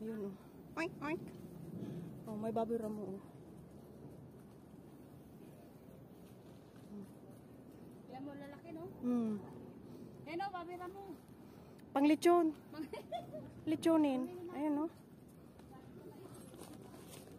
Ayun, oh. Oink, oink. Oh, may baboy ramo, oh. Yan mo lalaki, no? Yan, oh, baboy ramo. Pang lechon. Lechonin. Ayun, oh.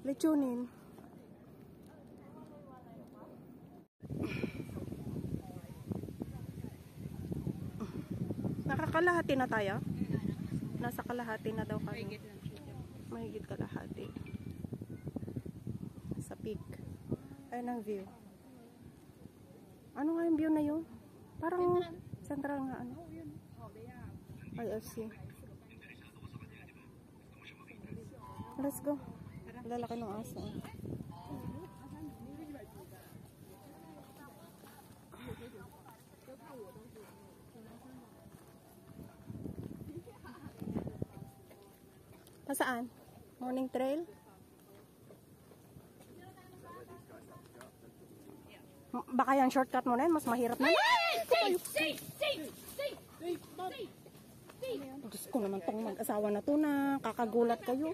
Lechonin. Nakakalahati na tayo? Nasa kalahati na daw kami. Mahigit kalahati. Sa peak. Ayun ang view. Ano nga yung view na yun? Parang central nga ano. IFC. Let's go. Lalaki ng aso. Pasaan? Morning trail? Baka yung shortcut mo na yun, mas mahirap na. Diyos ko naman tong mag-asawa na to na kakagulat kayo.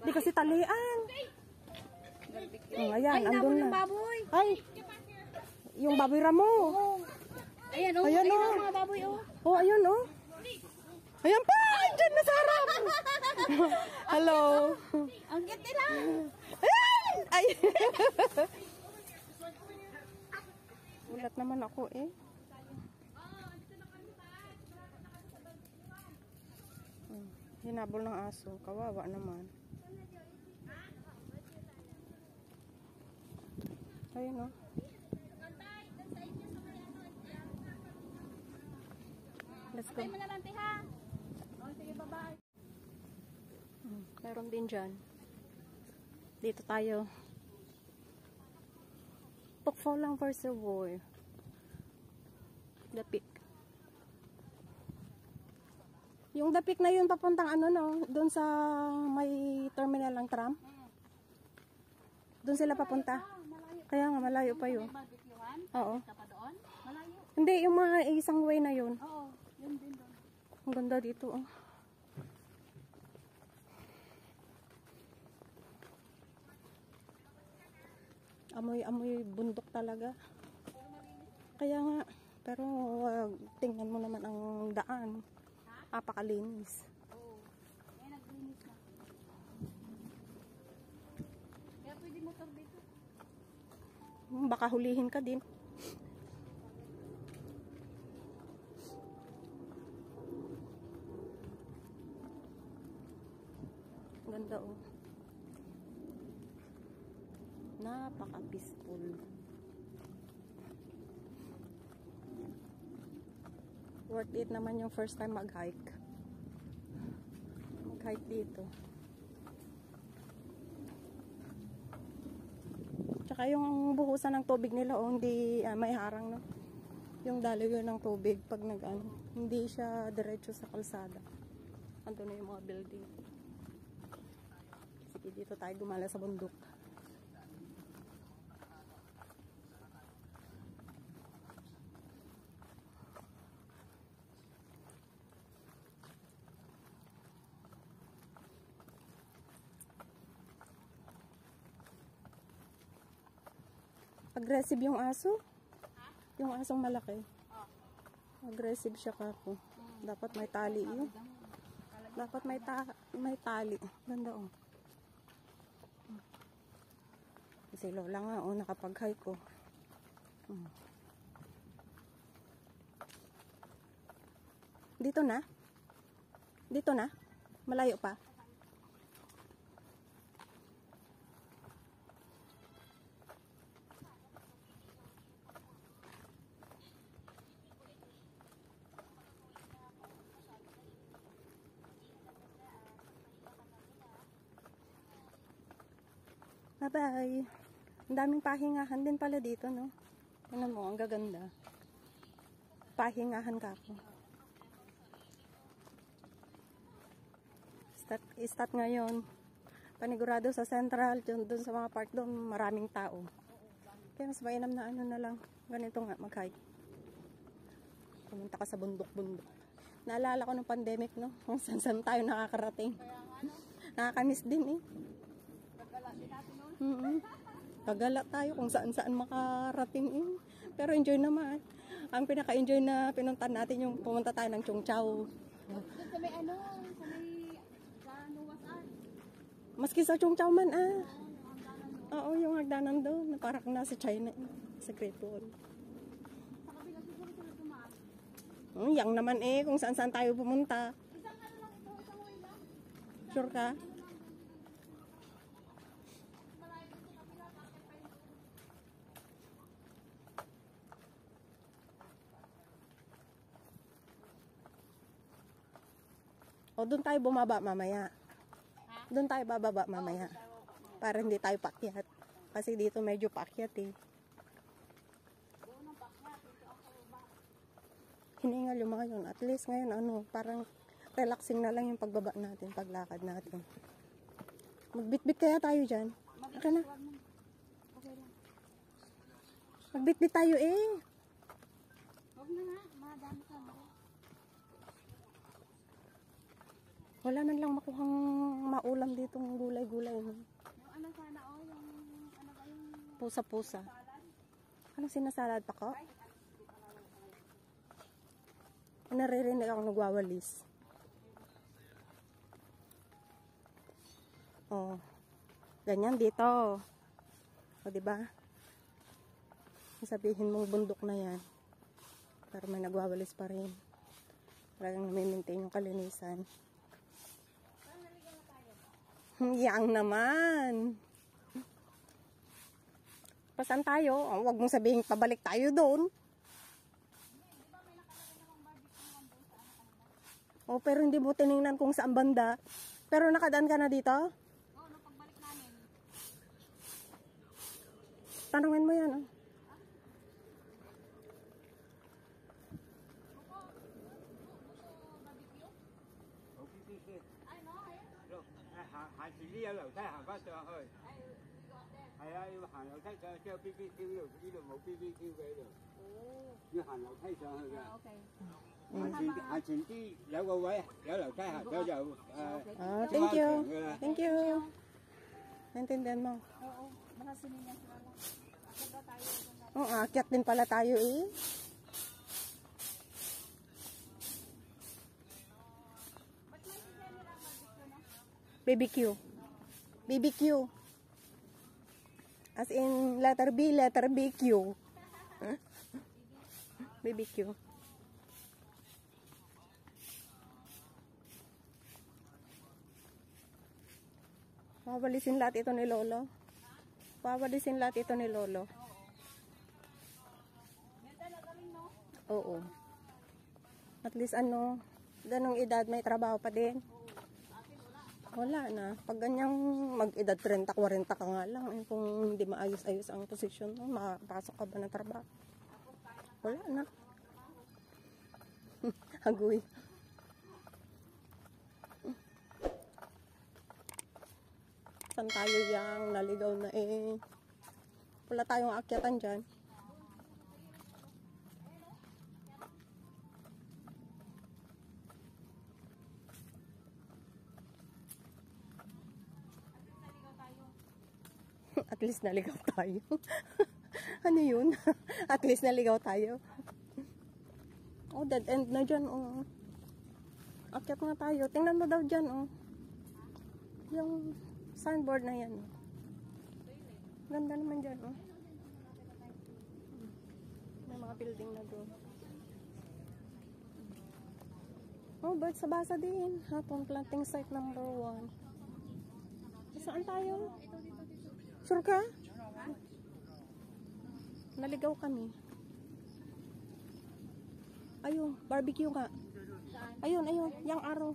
Di kasi talian. Oh, ayan, andun na. Ay, yung baboy ramo. Ayan, oh. Ayan, oh. Mga baboy, oh. Oh, ayun, oh. Ayan pa! Diyan na sa harap! Hello! Ang cute nila! Ay! Ulat naman ako, eh. Hinabol ng aso. Kawawa naman. Ayun, oh. Let's go. Tayo mo na lang, ha? Oh, sige, bye-bye. Meron din dyan. Dito tayo. Pokfolang Reservoir. The Peak. Yung The Peak na yun papuntang ano, no? Doon sa may terminal ng tram. Doon sila papunta. Kaya nga, malayo pa yun. Oo. Malayo. Hindi, yung mga isang way na yun. Oo. Yun din doon. Ang ganda dito, oh. Amoy bundok talaga. Kaya nga, pero tingnan mo naman ang daan. Apakalinis. Oo. Eh, naglinis na. Kaya pwede motor dito. Baka hulihin ka din. Ganda, oh. Napaka-peaceful. Worth it naman yung first time mag-hike. Mag-hike dito. Tsaka yung buhusan ng tubig nila, oh, hindi may harang, no? Yung daloy ng tubig pag nag-ano. Hindi siya diretso sa kalsada. Ando na yung mga building. Sige, dito tayo gumala sa bundok. Aggressive yung aso. Yung asong malaki. Aggressive siya kako. Dapat may tali yun. Dapat may tali. Ganda, oh. Si Lola nga, oh, nakapag-hike ko. Dito na? Dito na? Malayo pa? Bye-bye. Ang daming pahingahan din pala dito, no? Ano mo, ang gaganda. Pahingahan ka ako. Start ngayon. Panigurado sa Central, doon sa mga park doon, maraming tao. Kaya mas mainam na ano na lang. Ganito nga, mag-hike. Pumunta ka sa bundok-bundok. Naalala ko ng pandemic, no? Kung saan tayo nakakarating. Kaya nga, ano, Nakakamiss din, eh. nagkala din natin noon. Kagala tayo kung saan-saan makarating, eh. Pero enjoy naman. Ang pinaka-enjoy na pinuntan natin yung pumunta tayo ng Chung Chau. Doon sa may ano, sa may, sa Nuwasan. Maski sa Chung Chau man, ah. Oo, yung hangganan doon. Oo, yung hagdanan doon. Parang nasa China, eh. Sa Great Wall. Sa kabila siguro sila tumaan. Yang naman, eh. Kung saan-saan tayo pumunta. Isang ano lang ito, isang way lang. Sure ka? Malayo doon sa kabila, bakit pa yun? O, doon tayo bumaba mamaya. Ha? Doon tayo bababa mamaya. Para hindi tayo paakyat. Kasi dito medyo paakyat, eh. Doon ang pakya, dito ako ba? Hiningal yung mga yun. At least ngayon, ano, parang relaxing na lang yung pagbaba natin, paglakad natin. Magbitbit kaya tayo dyan. Aka na. Huwag mo. Okay lang. Magbitbit tayo, eh. Huwag na nga, madami ka mo. Wala man lang makuhang maulam ditong gulay-gulay. No? Yung ano sana, oh, yung ano ba yung Pusa-pusa. salan? Anong sinasalad pa ko? Naririnig ako nagwawalis. Oh. Ganyan dito. O, diba? Sabihin mong bundok na yan. Pero may nagwawalis pa rin. Talagang nami-maintain yung kalinisan. Yang naman. Pasan tayo? Oh, wag mong sabihin pabalik tayo doon. Oh, pero hindi mo tiningnan kung saan banda. Pero nakadaan ka na dito? Oo, nung pagbalik namin. Tanungin mo yan, oh. Hậu BBQ. Ay, no, ayun. Rồi, hạ chỉ đi ở lầu tay hàng phát cho hơi. Ay, got there. Hay là yêu hàng lầu tay cho BBQ rồi, đi được một BBQ về rồi. Oh, Như hàng lầu tay cho hơi ra. okay. Hạ chỉ đi dạo qua quay, dạo lầu tay hàng cho giờ. Ah, thank you. Thank you. Naintindihan mo? Oo, mga sininyan sila lang. Akit ba tayo? Oh, aakyat din pala tayo, eh. Ba't may sinyan nila ang barbecue na? BBQ. BBQ. As in, letter B, letter BQ. Huh? BBQ. Wawalisin lahat ito ni Lolo. Wawalisin lahat ito ni Lolo. May talaga rin, no? Oo. At least ano, ganong edad may trabaho pa din. Wala na. Pag ganyang mag-edad 30, 40 ka nga lang, eh, kung hindi maayos-ayos ang posisyon mo, makapasok ka ba ng trabaho? Wala na. Agoy. Saan tayo yang naligaw na, eh? Wala tayong aakyatan dyan. At least naligaw tayo. Ano yun? At least naligaw tayo. Oh, dead end na dyan, oh. Akyat nga tayo. Tingnan mo daw dyan, oh. Yung signboard na yan, oh. Ganda naman dyan, oh. May mga building na doon. Oh, bird sa basa din. Hapon planting site number 1. Saan tayo? Sure ka? Naligaw kami. Ayun, barbecue nga. Ayun, ayun, yung araw.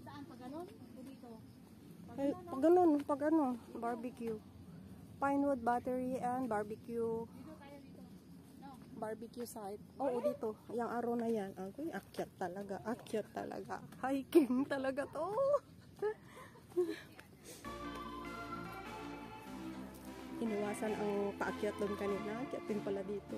Saan? Pag ganun? O dito? Ay, pag ano, barbecue. Pinewood Battery and barbecue. Dito tayo dito. No? Barbecue site. Oo, dito. Yung araw na yan. Agoy, akyat talaga. Akyat talaga. Hiking talaga to. Iniwasan ang paakyat doon kanina. Akyat din pala dito.